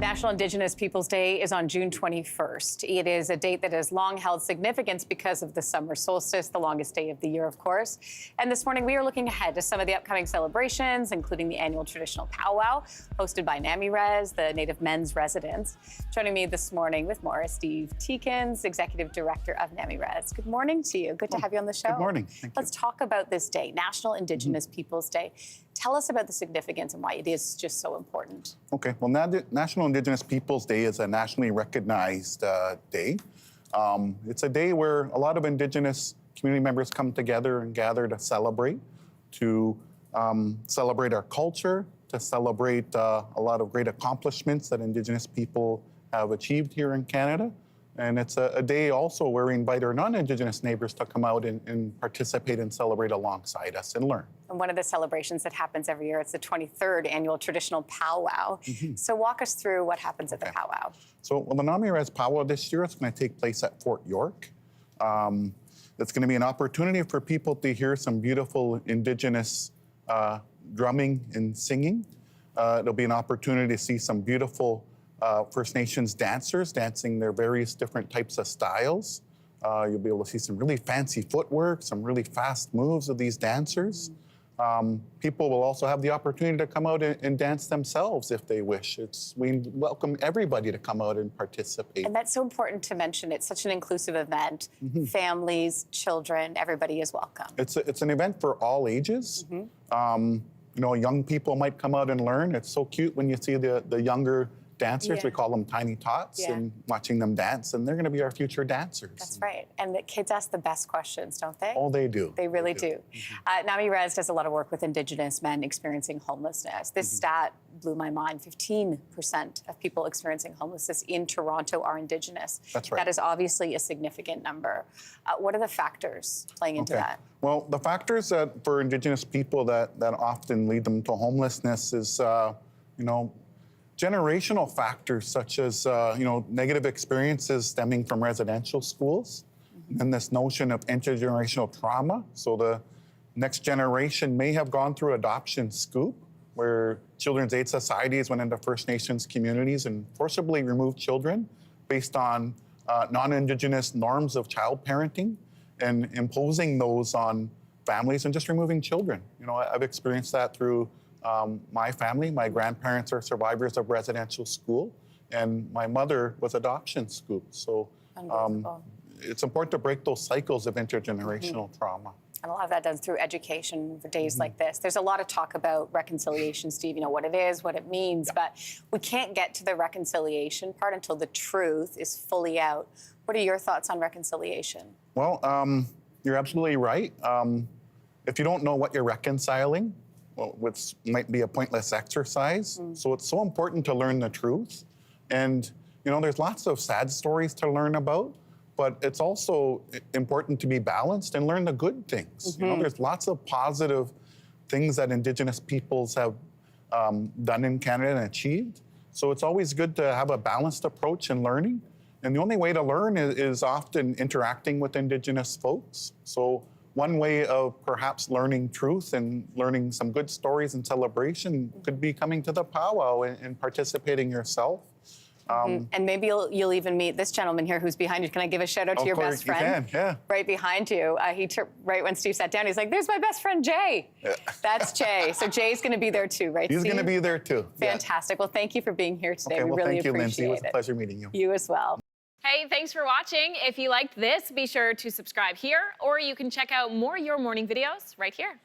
National Indigenous Peoples Day is on June 21st. It is a date that has long held significance because of the summer solstice, the longest day of the year, of course. And this morning, we are looking ahead to some of the upcoming celebrations, including the annual traditional powwow, hosted by NAMI-Res, the Native Men's Residence. Joining me this morning with more is Steve Teekens, Executive Director of NAMI-Res. Good morning to you. Good to have you on the show. Good morning. Thank you. Let's talk about this day, National Indigenous Peoples Day. Tell us about the significance and why it is just so important. Okay, well, National Indigenous Peoples Day is a nationally recognized day. It's a day where a lot of Indigenous community members come together and gather to celebrate our culture, to celebrate a lot of great accomplishments that Indigenous people have achieved here in Canada. And it's a day also where we invite our non-Indigenous neighbors to come out and participate and celebrate alongside us and learn. And one of the celebrations that happens every year, it's the 23rd annual traditional powwow. So walk us through what happens at the powwow. So the NAMI-Res powwow this year is going to take place at Fort York. It's going to be an opportunity for people to hear some beautiful Indigenous drumming and singing. It'll be an opportunity to see some beautiful First Nations dancers dancing their various different types of styles. You'll be able to see some really fancy footwork, some really fast moves of these dancers. People will also have the opportunity to come out and dance themselves if they wish. We welcome everybody to come out and participate. And that's so important to mention. It's such an inclusive event. Families, children, everybody is welcome. It's an event for all ages. Young people might come out and learn. It's so cute when you see the younger dancers, we call them tiny tots, and watching them dance, and they're going to be our future dancers. That's right. And the kids ask the best questions, don't they? Oh, they do. They really do. NAMI-Res does a lot of work with Indigenous men experiencing homelessness. This stat blew my mind. 15% of people experiencing homelessness in Toronto are Indigenous. That's right. That is obviously a significant number. What are the factors playing into that? Well, the factors that for Indigenous people that often lead them to homelessness is, generational factors such as, negative experiences stemming from residential schools, and this notion of intergenerational trauma. So the next generation may have gone through adoption scoop, where Children's Aid Societies went into First Nations communities and forcibly removed children based on non-Indigenous norms of child parenting and imposing those on families and just removing children. I've experienced that through my family. My grandparents are survivors of residential school, and my mother was adoption scoop. So it's important to break those cycles of intergenerational trauma. And a lot of that done through education for days like this. There's a lot of talk about reconciliation, Steve, what it is, what it means, but we can't get to the reconciliation part until the truth is fully out. What are your thoughts on reconciliation? Well, you're absolutely right. If you don't know what you're reconciling, which might be a pointless exercise. So it's so important to learn the truth. And, there's lots of sad stories to learn about, but it's also important to be balanced and learn the good things. There's lots of positive things that Indigenous peoples have done in Canada and achieved. So it's always good to have a balanced approach in learning. And the only way to learn is often interacting with Indigenous folks. So one way of perhaps learning truth and learning some good stories and celebration could be coming to the powwow and participating yourself. And maybe you'll even meet this gentleman here who's behind you. Can I give a shout out to your best friend? You can, right behind you. Right when Steve sat down, he's like, "There's my best friend, Jay." That's Jay. So Jay's going to be there too, right, He's Steve? going to be there too. Fantastic. Well, thank you for being here today. We really thank you, appreciate Lindsey. It was a pleasure meeting you. You as well. Hey, thanks for watching. If you liked this, be sure to subscribe here, or you can check out more Your Morning videos right here.